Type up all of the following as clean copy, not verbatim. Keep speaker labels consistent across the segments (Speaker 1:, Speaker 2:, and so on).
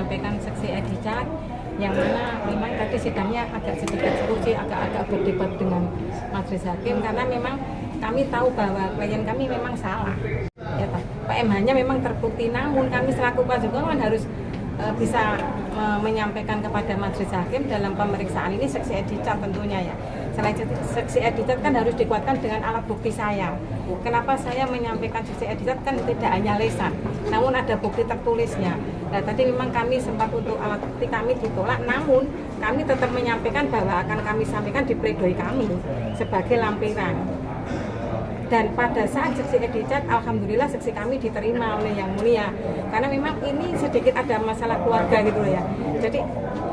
Speaker 1: menyampaikan saksi Edicat yang mana memang tadi sidangnya agak sedikit serusi, agak berdebat dengan majelis hakim karena memang kami tahu bahwa klien kami memang salah. Ya, PMH-nya memang terbukti, namun kami selaku kuasa hukum harus bisa menyampaikan kepada majelis hakim dalam pemeriksaan ini saksi Edicat tentunya ya. Selain saksi Edicat kan harus dikuatkan dengan alat bukti saya. Kenapa saya menyampaikan saksi Edicat kan tidak hanya lisan, namun ada bukti tertulisnya. Nah tadi memang kami sempat untuk alat bukti kami ditolak, namun kami tetap menyampaikan bahwa akan kami sampaikan di pledoi kami sebagai lampiran. Dan pada saat saksi Edicat, alhamdulillah saksi kami diterima oleh Yang Mulia. Karena memang ini sedikit ada masalah keluarga gitu ya. Jadi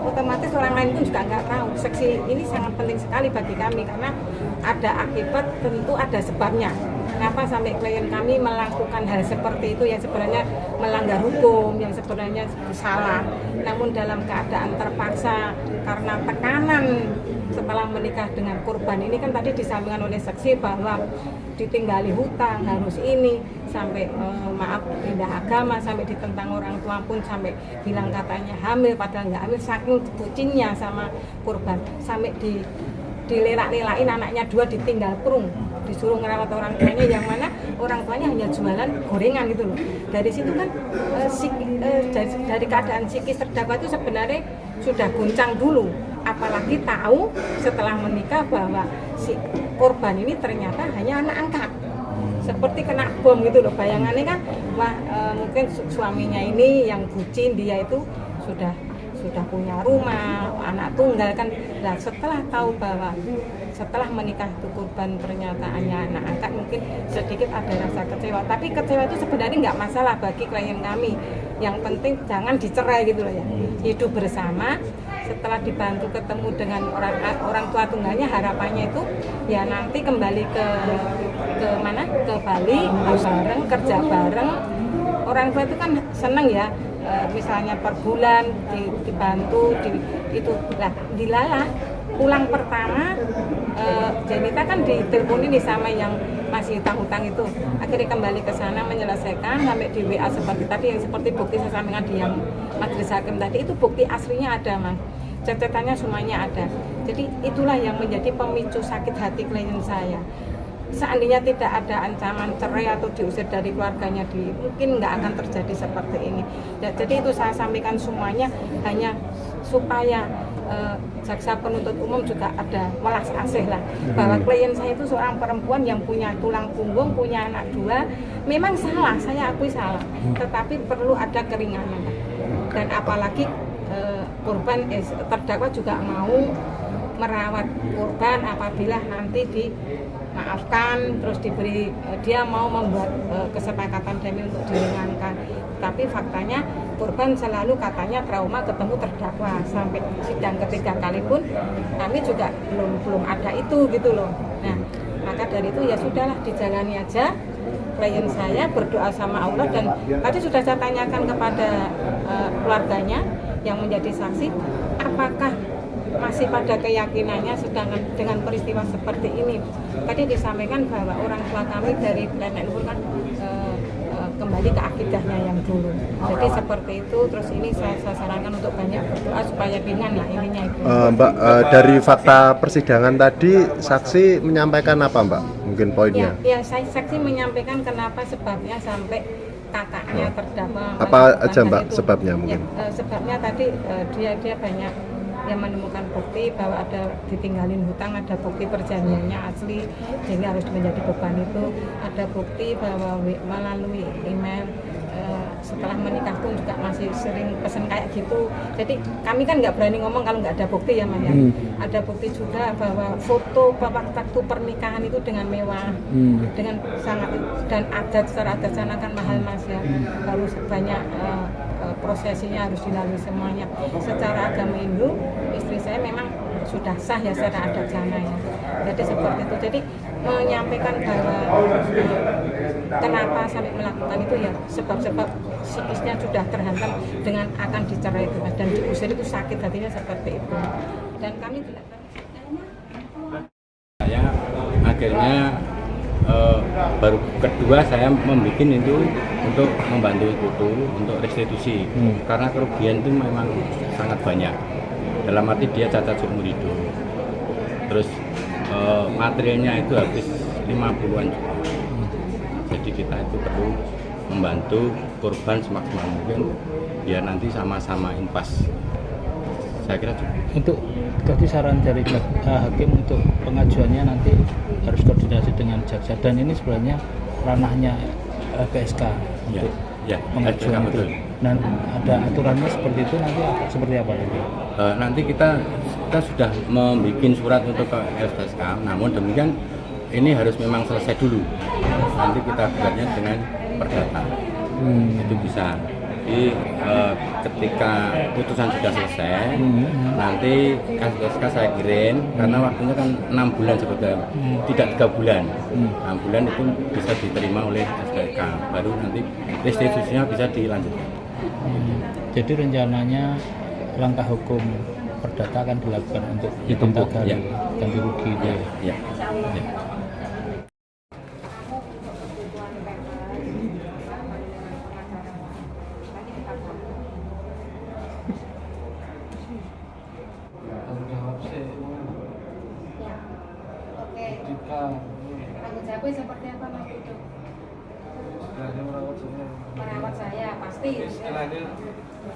Speaker 1: otomatis orang lain pun juga nggak tahu. Saksi ini sangat penting sekali bagi kami karena ada akibat, tentu ada sebabnya. Kenapa sampai klien kami melakukan hal seperti itu yang sebenarnya melanggar hukum, yang sebenarnya salah. Namun dalam keadaan terpaksa karena tekanan setelah menikah dengan korban ini kan tadi disampaikan oleh saksi bahwa ditinggali hutang harus ini sampai maaf pindah agama, sampai ditentang orang tua pun, sampai bilang katanya hamil padahal nggak hamil, saking bucinnya sama korban sampai dilerak-lelain anaknya 2 ditinggal kurung, disuruh ngerawat orang tuanya yang mana orang tuanya hanya jualan gorengan gitu loh. Dari situ kan dari keadaan psikis terdakwa itu sebenarnya sudah goncang dulu, apalagi tahu setelah menikah bahwa si korban ini ternyata hanya anak angkat, seperti kena bom gitu loh. Bayangannya kan wah mungkin suaminya ini yang bucin, dia itu sudah punya rumah, anak tunggal kan. Nah setelah tahu bahwa setelah menikah itu korban penyataannya anak angkat, mungkin sedikit ada rasa kecewa. Tapi kecewa itu sebenarnya nggak masalah bagi klien kami. Yang penting jangan dicerai gitu loh ya. Hidup bersama, setelah dibantu ketemu dengan orang tua tunggalnya, harapannya itu ya nanti kembali ke mana? Ke Bali, bareng, kerja bareng. Orang tua itu kan seneng ya. Misalnya per bulan dibantu itu lah dilalah pulang pertama Jenita kan diteleponin nih sama yang masih hutang-hutang itu, akhirnya kembali ke sana menyelesaikan sampai di WA seperti tadi yang seperti bukti saya sampaikan di yang majelis hakim tadi, itu bukti aslinya ada Mas, catatannya semuanya ada. Jadi itulah yang menjadi pemicu sakit hati klien saya. Seandainya tidak ada ancaman cerai atau diusir dari keluarganya, mungkin nggak akan terjadi seperti ini. Ya, jadi itu saya sampaikan semuanya hanya supaya jaksa penuntut umum juga ada welas asih lah, bahwa klien saya itu seorang perempuan yang punya tulang punggung, punya anak 2, memang salah, saya akui salah, tetapi perlu ada keringanan. Dan apalagi korban terdakwa juga mau merawat korban apabila nanti dimaafkan, terus diberi dia mau membuat kesepakatan damai untuk diringankan. Tapi faktanya korban selalu katanya trauma ketemu terdakwa, sampai sidang ketiga kali pun kami juga belum ada itu gitu loh. Nah maka dari itu ya sudahlah, dijalani aja. Klien saya berdoa sama Allah, dan tadi sudah saya tanyakan kepada keluarganya yang menjadi saksi, apakah masih pada keyakinannya sedangkan dengan peristiwa seperti ini. Tadi disampaikan bahwa orang tua kami dari nenek leluhur kan kembali ke akidahnya yang dulu. Jadi seperti itu. Terus ini saya sarankan untuk banyak berdoa supaya ringan lah ininya itu.
Speaker 2: Mbak, dari fakta persidangan tadi saksi menyampaikan apa Mbak? Mungkin poinnya?
Speaker 1: Ya, saksi menyampaikan kenapa sebabnya sampai kakaknya terdakwa.
Speaker 2: Apa aja Mbak itu sebabnya mungkin?
Speaker 1: Ya, sebabnya tadi dia banyak yang menemukan bukti bahwa ada ditinggalin hutang, ada bukti perjanjiannya asli sehingga harus menjadi beban itu, ada bukti bahwa melalui email setelah menikah pun juga masih sering pesan kayak gitu. Jadi kami kan nggak berani ngomong kalau nggak ada bukti ya Mas ya. Ada bukti juga bahwa foto waktu pernikahan itu dengan mewah, dengan sangat, dan adat secara adat sana kan mahal Mas ya, harus banyak prosesinya harus dilalui semuanya. Secara agama Hindu istri saya memang sudah sah ya secara adat sana ya. Jadi seperti itu. Jadi menyampaikan bahwa kenapa sampai melakukan itu ya sebab-sebab psikisnya sudah terhantam dengan akan dicerai itu dan diusir, itu sakit hatinya seperti itu. Dan kami tidak
Speaker 3: saya akhirnya baru kedua saya membuat itu untuk membantu itu untuk restitusi karena kerugian itu memang sangat banyak, dalam arti dia cacat seumur hidup, terus materialnya itu habis 50-an juta. Jadi kita itu perlu membantu korban semaksimal mungkin biar nanti sama-sama impas. Saya kira cukup.
Speaker 4: Untuk tadi saran dari hakim untuk pengajuannya nanti harus koordinasi dengan jaksa, dan ini sebenarnya ranahnya LPSK untuk pengajuan itu. Dan ada aturannya seperti itu, nanti seperti apa nanti?
Speaker 3: Nanti kita sudah membuat surat untuk ke LPSK, namun demikian ini harus memang selesai dulu. Nanti kita buatnya dengan perdata. Itu bisa. Jadi ketika putusan sudah selesai, nanti LPSK saya kirim karena waktunya kan 6 bulan sebetulnya, tidak 3 bulan. 6 bulan itu bisa diterima oleh LPSK, baru nanti restitusinya bisa dilanjutkan.
Speaker 4: Jadi rencananya langkah hukum perdata akan dilakukan untuk
Speaker 3: Ditumpuk,
Speaker 4: ganti rugi itu.
Speaker 3: Ya.
Speaker 1: Tanggung jawabnya seperti apa Mas Dudu? Merawat saya pasti.
Speaker 5: Istilahnya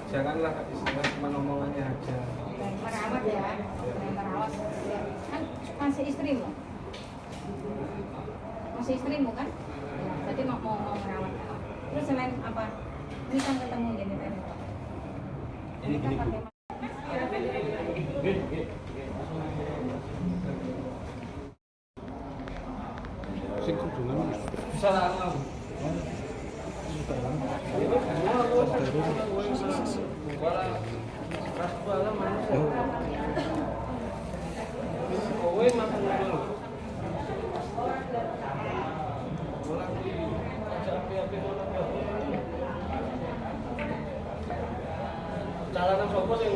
Speaker 5: janganlah istilah cuma omongannya aja.
Speaker 1: Merawat ya, merawat. Kan masih istrimu, kan? Jadi mau merawat. Terus selain apa? Ini kan ketemu gini tadi. Ini kan pakai
Speaker 5: Bisa lah. Calanan sopo sing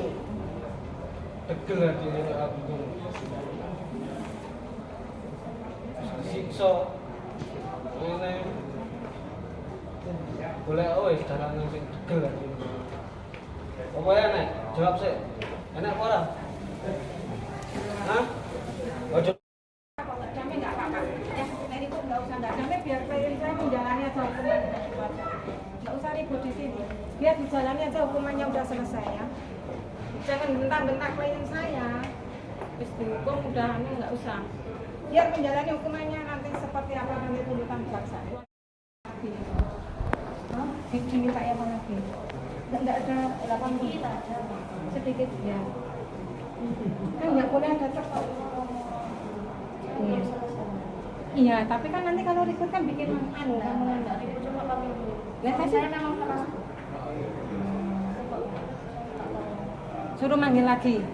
Speaker 5: degel atine aku tuh. Siksa. Ini boleh wis calanan sing degel atine. Apa ya nek? Jawab sih. Enak apa ora? Hah? Ojo
Speaker 1: damai nggak apa-apa. Ya, dari itu nggak usah nggak damai, biar klien saya menjalani aja hukumannya. Nggak usah ribut di sini. Biar dijalani aja hukumannya udah selesai ya. Jangan bentak-bentak klien saya. Terus dihukum udah nggak usah. Biar menjalani hukumannya nanti seperti apa nanti tuntutan jaksa. Diminta apa lagi? Nggak ada 8 juta. Sedikit ya. Kan nggak boleh ada cepat. Iya, tapi kan nanti kalau ribut kan bikin anu kan menambah ribut cuma kami. Lihat saya memang suruh manggil lagi.